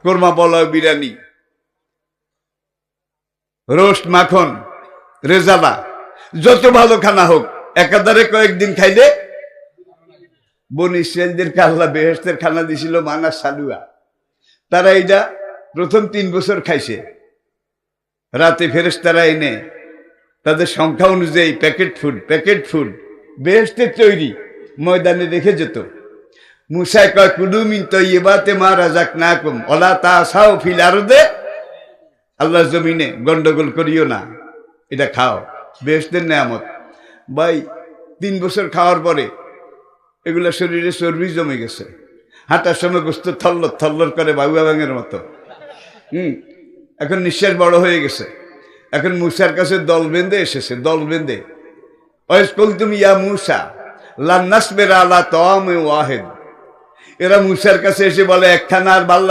Korma pulao, biryani, roast, মাখন, রেজালা, যত ভালো খানা হোক একাধারে কয়েকদিন খাইলে বনি ইসরায়েলদেরকে আল্লাহ বেহেশতের খানা দিছিল মানা সালুয়া। তারা এইটা প্রথম 3 বছর খাইছে। রাতে ফেরেশতারা এনে তাদের সংখ্যা অনুযায়ী প্যাকেট ফুড বেহেশতের তৈরি ময়দানে রেখে যেত। মুসা কয় কুলু মিন তাইয়্যিবাতি মা রাযাকনাকুম ওয়ালা তাসাউ ফিল আরদে, আল্লাহর জমিনে গন্ডগোল করিও না, এটা খাও, বেহেশতের নেয়ামত। ভাই 3 বছর খাওয়ার পরে এগুলা শরীরে চর্বি জমে গেছে, হাঁটার সময় গোস্ত থল্লর থল্লর করে বাবুয়া ব্যাঙের মতো। এখন নিঃশ্বাস বড় হয়ে গেছে। এখন মুসার কাছে দল বেঁধে এসেছে, দল বেঁধে ওয়াইজ কুলতুম ইয়া মুসা লান নাসবিরা আলা তাআমিন ওয়াহিদ। এরা মুসার কাছে এসে বলে একখানা আর ভাল